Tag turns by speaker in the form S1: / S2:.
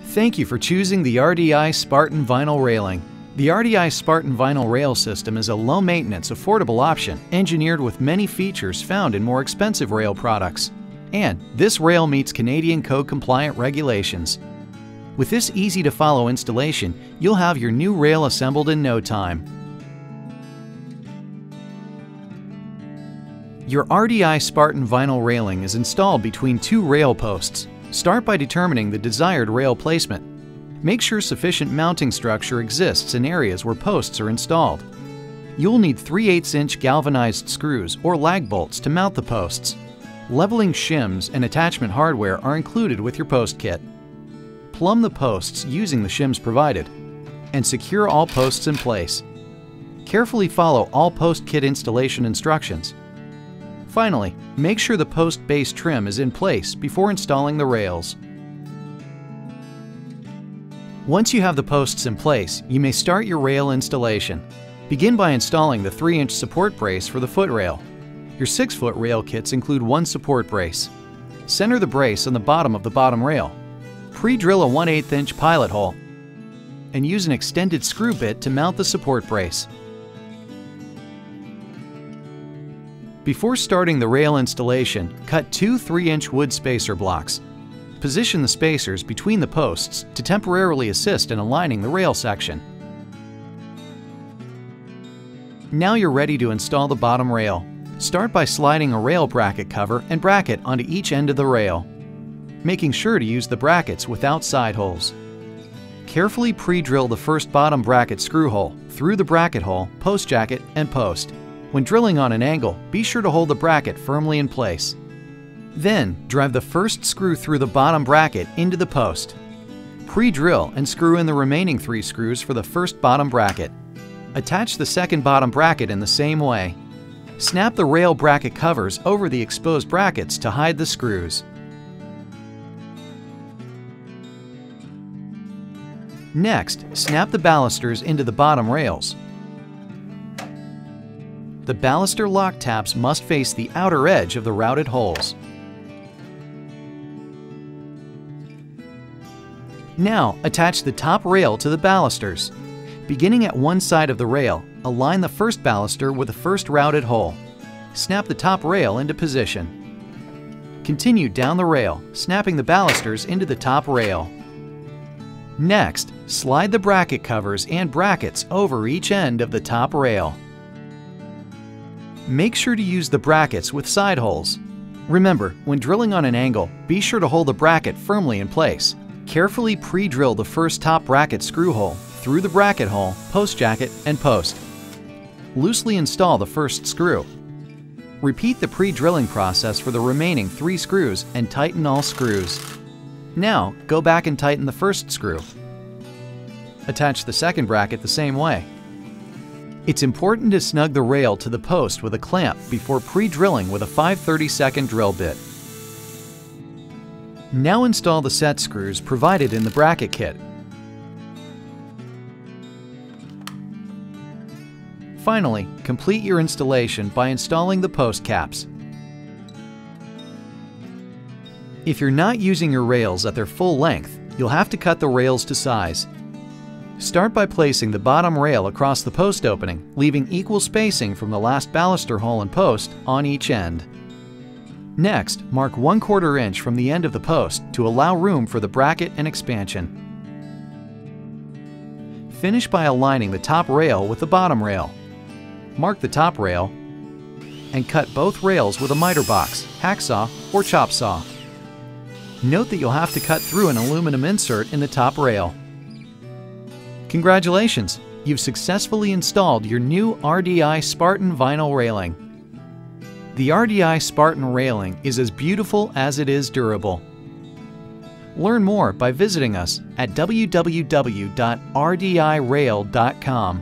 S1: Thank you for choosing the RDI Spartan Vinyl Railing. The RDI Spartan Vinyl Rail system is a low-maintenance, affordable option engineered with many features found in more expensive rail products. And this rail meets Canadian code-compliant regulations. With this easy-to-follow installation, you'll have your new rail assembled in no time. Your RDI Spartan Vinyl Railing is installed between two rail posts. Start by determining the desired rail placement. Make sure sufficient mounting structure exists in areas where posts are installed. You'll need 3/8" galvanized screws or lag bolts to mount the posts. Leveling shims and attachment hardware are included with your post kit. Plumb the posts using the shims provided, and secure all posts in place. Carefully follow all post kit installation instructions. Finally, make sure the post base trim is in place before installing the rails. Once you have the posts in place, you may start your rail installation. Begin by installing the 3" support brace for the footrail. Your 6-foot rail kits include one support brace. Center the brace on the bottom of the bottom rail. Pre-drill a 1/8" pilot hole and use an extended screw bit to mount the support brace. Before starting the rail installation, cut two 3" wood spacer blocks. Position the spacers between the posts to temporarily assist in aligning the rail section. Now you're ready to install the bottom rail. Start by sliding a rail bracket cover and bracket onto each end of the rail, making sure to use the brackets without side holes. Carefully pre-drill the first bottom bracket screw hole through the bracket hole, post jacket, and post. When drilling on an angle, be sure to hold the bracket firmly in place. Then, drive the first screw through the bottom bracket into the post. Pre-drill and screw in the remaining 3 screws for the first bottom bracket. Attach the second bottom bracket in the same way. Snap the rail bracket covers over the exposed brackets to hide the screws. Next, snap the balusters into the bottom rails. The baluster lock tabs must face the outer edge of the routed holes. Now, attach the top rail to the balusters. Beginning at one side of the rail, align the first baluster with the first routed hole. Snap the top rail into position. Continue down the rail, snapping the balusters into the top rail. Next, slide the bracket covers and brackets over each end of the top rail. Make sure to use the brackets with side holes. Remember, when drilling on an angle, be sure to hold the bracket firmly in place. Carefully pre-drill the first top bracket screw hole through the bracket hole, post jacket, and post. Loosely install the first screw. Repeat the pre-drilling process for the remaining 3 screws and tighten all screws. Now, go back and tighten the first screw. Attach the second bracket the same way. It's important to snug the rail to the post with a clamp before pre-drilling with a 5/32 drill bit. Now install the set screws provided in the bracket kit. Finally, complete your installation by installing the post caps. If you're not using your rails at their full length, you'll have to cut the rails to size. Start by placing the bottom rail across the post opening, leaving equal spacing from the last baluster hole and post on each end. Next, mark 1/4 inch from the end of the post to allow room for the bracket and expansion. Finish by aligning the top rail with the bottom rail. Mark the top rail and cut both rails with a miter box, hacksaw, or chop saw. Note that you'll have to cut through an aluminum insert in the top rail. Congratulations! You've successfully installed your new RDI Spartan Vinyl Railing. The RDI Spartan Railing is as beautiful as it is durable. Learn more by visiting us at www.rdirail.com.